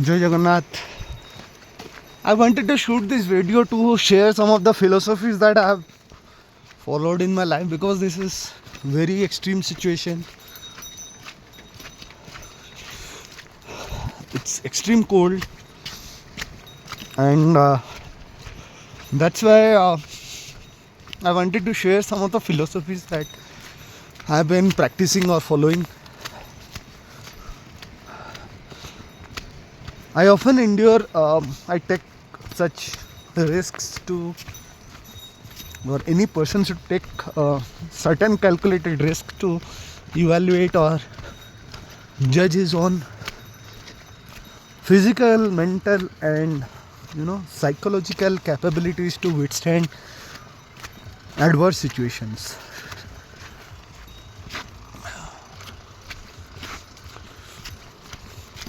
Jai Jagannath. I wanted to shoot this video to share some of the philosophies that I have followed in my life, because this is very extreme situation. It's extreme cold, and that's why I wanted to share some of the philosophies that I've been practicing or following. I often endure, I take such risks to, or any person should take certain calculated risk to evaluate or judge his own physical, mental, and psychological capabilities to withstand adverse situations.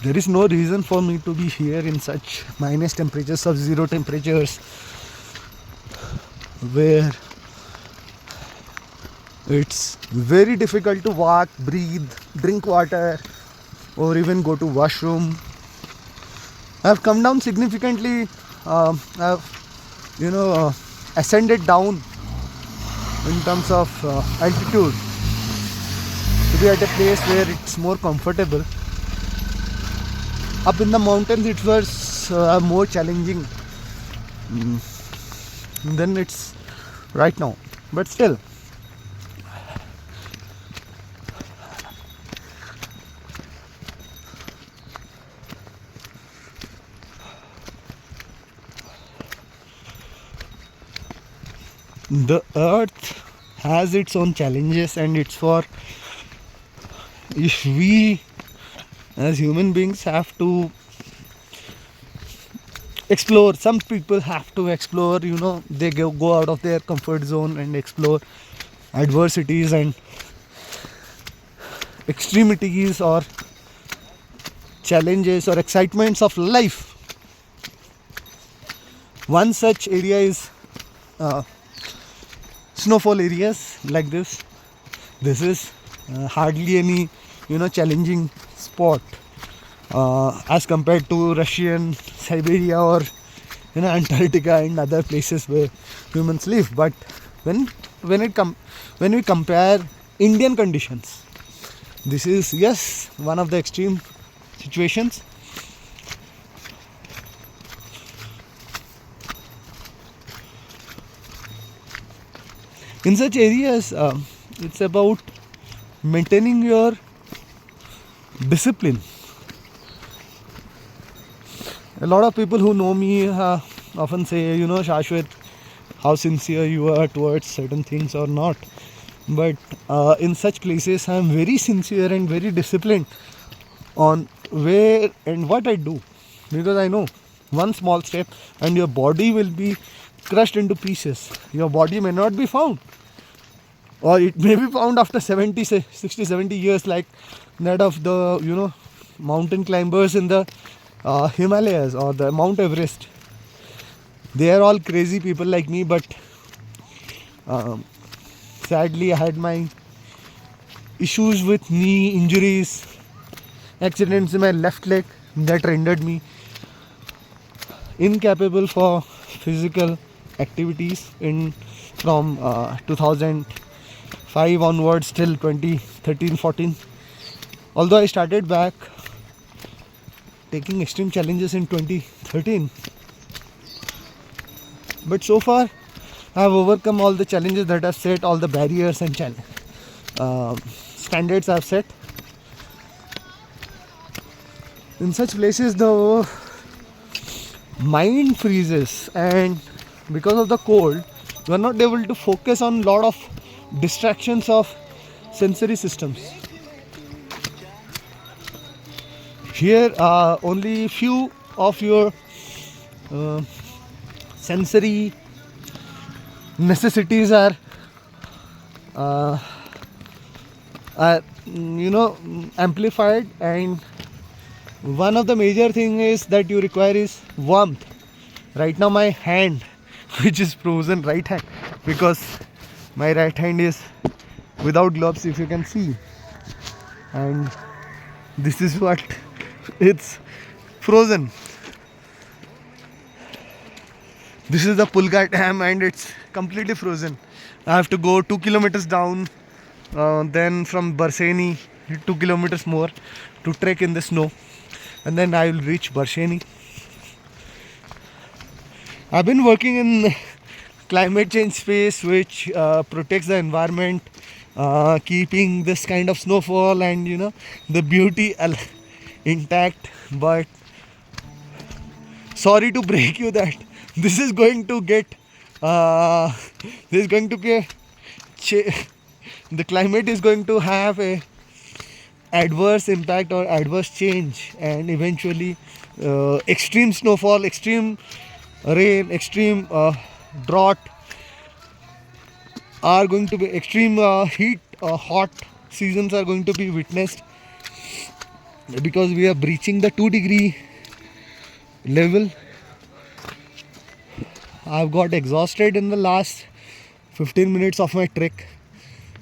There is no reason for me to be here in such minus temperatures, sub-zero temperatures, where it's very difficult to walk, breathe, drink water, or even go to washroom. I've come down significantly. I've ascended down in terms of altitude to be at a place where it's more comfortable. Up in the mountains it was more challenging than it's right now, but still the earth has its own challenges, and it's for, if we as human beings have to explore, some people have to explore, they go out of their comfort zone and explore adversities and extremities or challenges or excitements of life. One such area is snowfall areas like this. This is hardly any challenging spot as compared to Russian Siberia or Antarctica and other places where humans live. But when we compare Indian conditions, this is, yes, one of the extreme situations. In such areas, it's about maintaining your discipline. A lot of people who know me often say, Shashwat, how sincere you are towards certain things or not. But in such places, I am very sincere and very disciplined on where and what I do, because I know one small step and your body will be crushed into pieces. Your body may not be found, or it may be found after 60-70 years, like that of the mountain climbers in the Himalayas or the Mount Everest. They are all crazy people like me, but sadly I had my issues with knee injuries, accidents in my left leg that rendered me incapable for physical activities from 2005 onwards till 2013-14. Although I started back taking extreme challenges in 2013, but so far I have overcome all the challenges that I've set, all the barriers and standards I've set. In such places, the mind freezes, and because of the cold, you are not able to focus on a lot of distractions of sensory systems. Here, only few of your sensory necessities are amplified, and one of the major thing is that you require is warmth. Right now my hand, which is frozen, right hand, because my right hand is without gloves, if you can see, and this is what it's frozen. This is the Pulga Dam and it's completely frozen. I have to go 2 kilometers down, then from Barseni 2 kilometers more to trek in the snow, and then I will reach Barseni. I've been working in climate change space, which protects the environment, keeping this kind of snowfall and the beauty intact. But sorry to break you that this is going to get this is going to get the climate is going to have a adverse impact or adverse change, and eventually extreme snowfall, extreme rain, extreme drought are going to be extreme heat, hot seasons are going to be witnessed, because we are breaching the 2-degree level. I've got exhausted in the last 15 minutes of my trek,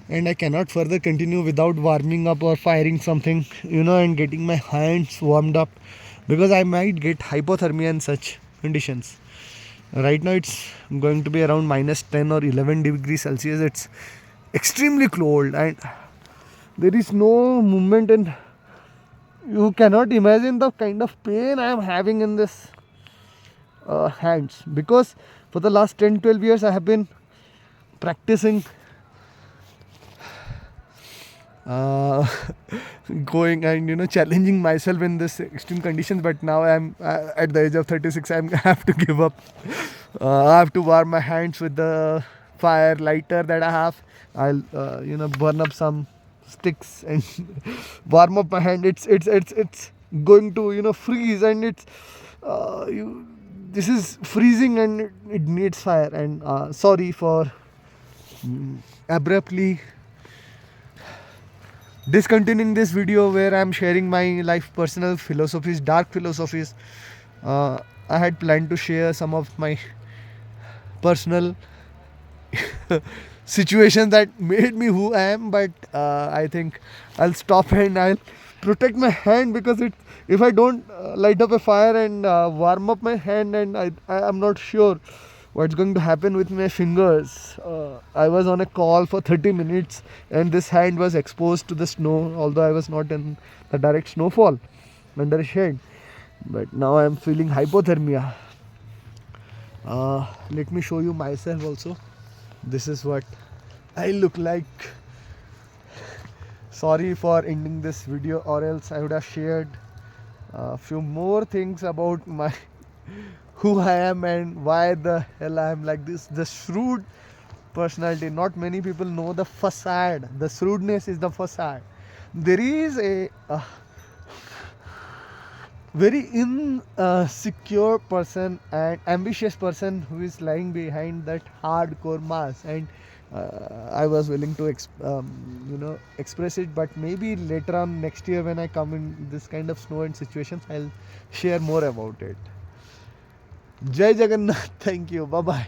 and I cannot further continue without warming up or firing something, and getting my hands warmed up, because I might get hypothermia in such conditions. Right now it's going to be around minus 10 or 11 degrees Celsius. It's extremely cold and there is no movement, and you cannot imagine the kind of pain I am having in this hands, because for the last 10-12 years I have been practicing going and challenging myself in this extreme conditions. But now I'm at the age of 36, I have to give up. I have to warm my hands with the fire lighter that I have. I'll burn up some sticks and warm up my hand. It's going to freeze, and it's this is freezing and it needs fire. And sorry for abruptly discontinuing this video where I'm sharing my life personal philosophies, dark philosophies. I had planned to share some of my personal situations that made me who I am, but I think I'll stop and I'll protect my hand, because if I don't light up a fire and warm up my hand, and I'm not sure what's going to happen with my fingers. I was on a call for 30 minutes and this hand was exposed to the snow, although I was not in the direct snowfall under a shade. But now I am feeling hypothermia. Let me show you myself also. This is what I look like. Sorry for ending this video, or else I would have shared a few more things about my who I am and why the hell I am like this. The shrewd personality. Not many people know the facade. The shrewdness is the facade. There is a very insecure person and ambitious person who is lying behind that hardcore mask, and I was willing to express it. But maybe later on next year, when I come in this kind of snow and situations, I'll share more about it. Jai Jagannath. Thank you. Bye bye.